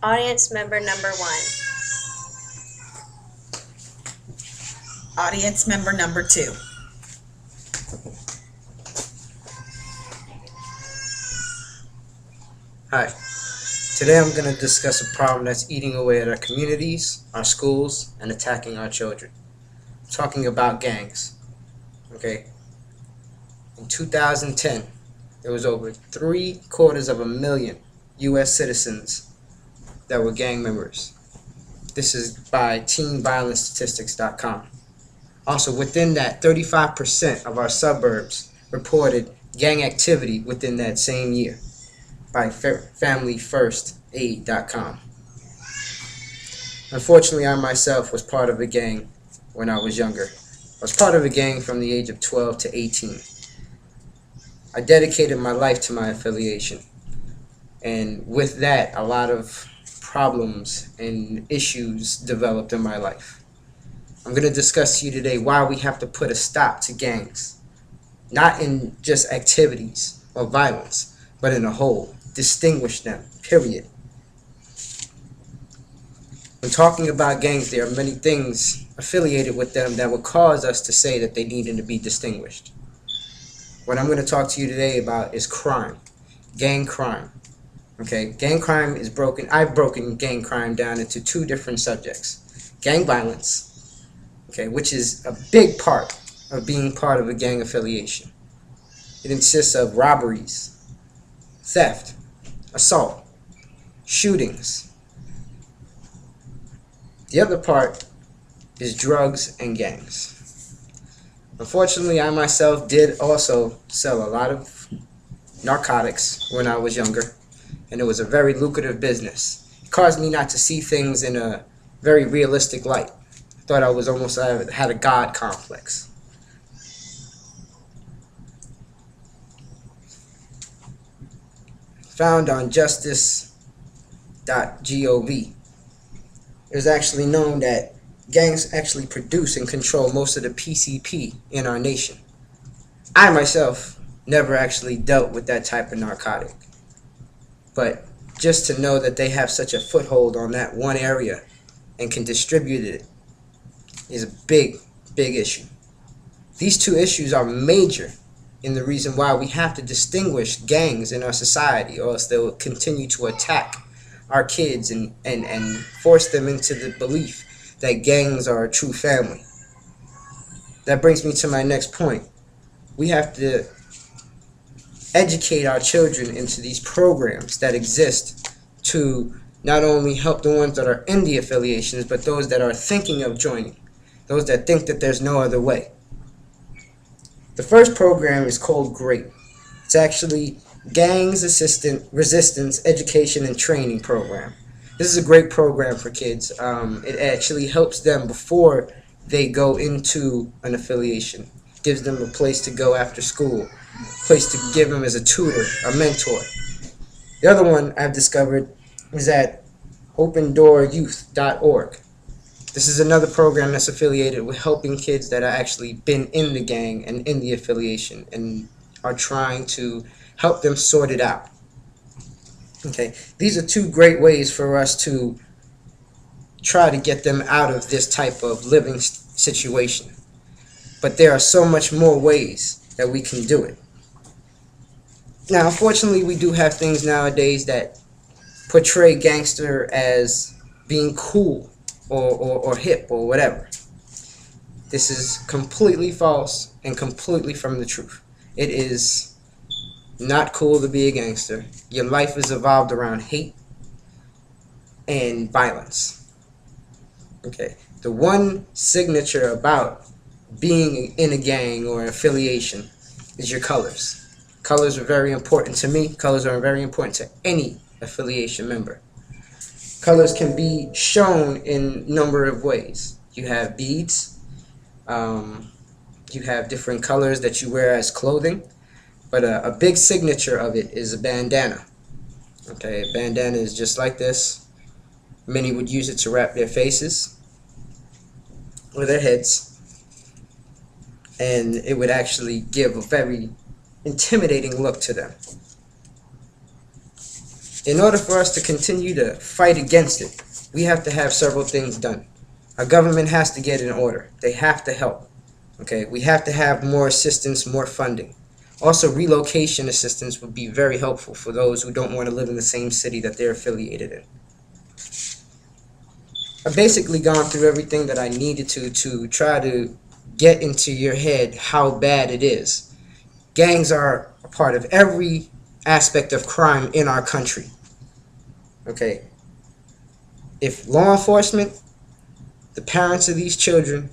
Audience member number 1. Audience member number 2. Hi. Today I'm going to discuss a problem that's eating away at our communities, our schools, and attacking our children. I'm talking about gangs. Okay. In 2010, there was over 750,000 U.S. citizens that were gang members. This is by teenviolencestatistics.com. Also, within that, 35% of our suburbs reported gang activity within that same year by familyfirstaid.com. Unfortunately, I myself was part of a gang when I was younger. I was part of a gang from the age of 12 to 18. I dedicated my life to my affiliation. And with that, a lot of problems and issues developed in my life. I'm going to discuss to you today why we have to put a stop to gangs. Not in just activities or violence, but in a whole. Distinguish them, period. When talking about gangs, there are many things affiliated with them that would cause us to say that they needed to be distinguished. What I'm going to talk to you today about is crime, gang crime. Okay, gang crime is broken. I've broken gang crime down into two different subjects. Gang violence, okay, which is a big part of being part of a gang affiliation. It consists of robberies, theft, assault, shootings. The other part is drugs and gangs. Unfortunately, I myself did also sell a lot of narcotics when I was younger, and it was a very lucrative business. It caused me not to see things in a very realistic light. I thought I had a God complex. Found on justice.gov. It was actually known that gangs actually produce and control most of the PCP in our nation. I myself never actually dealt with that type of narcotic. But just to know that they have such a foothold on that one area and can distribute it is a big, big issue. These two issues are major in the reason why we have to distinguish gangs in our society, or else they'll continue to attack our kids and force them into the belief that gangs are a true family. That brings me to my next point. We have to educate our children into these programs that exist to not only help the ones that are in the affiliations, but those that are thinking of joining, those that think that there's no other way. The first program is called GREAT. It's actually Gangs Resistance Education and Training Program. This is a great program for kids. It actually helps them before they go into an affiliation. Gives them a place to go after school, a place to give them as a tutor, a mentor. The other one I've discovered is at opendooryouth.org. This is another program that's affiliated with helping kids that have actually been in the gang and in the affiliation and are trying to help them sort it out. Okay, these are two great ways for us to try to get them out of this type of living situation. But there are so much more ways that we can do it. Now, unfortunately, we do have things nowadays that portray gangster as being cool or hip or whatever. This is completely false and completely from the truth. It is not cool to be a gangster. Your life is evolved around hate and violence. Okay, the one signature about being in a gang or affiliation is your colors. Colors are very important to me. Colors are very important to any affiliation member. Colors can be shown in a number of ways. You have beads. You have different colors that you wear as clothing. But a big signature of it is a bandana. Okay, a bandana is just like this. Many would use it to wrap their faces or their heads. And it would actually give a very intimidating look to them. In order for us to continue to fight against it, we have to have several things done. Our government has to get in order. They have to help. Okay, we have to have more assistance, more funding. Also, relocation assistance would be very helpful for those who don't want to live in the same city that they're affiliated in. I've basically gone through everything that I needed to try to get into your head how bad it is. Gangs are a part of every aspect of crime in our country. Okay, if law enforcement, the parents of these children,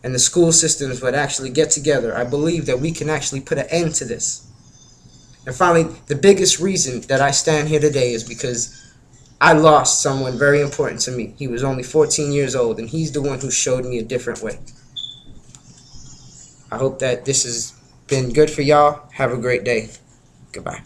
and the school systems would actually get together, I believe that we can actually put an end to this. And finally, the biggest reason that I stand here today is because I lost someone very important to me. He was only 14 years old, and he's the one who showed me a different way. I hope that this has been good for y'all. Have a great day. Goodbye.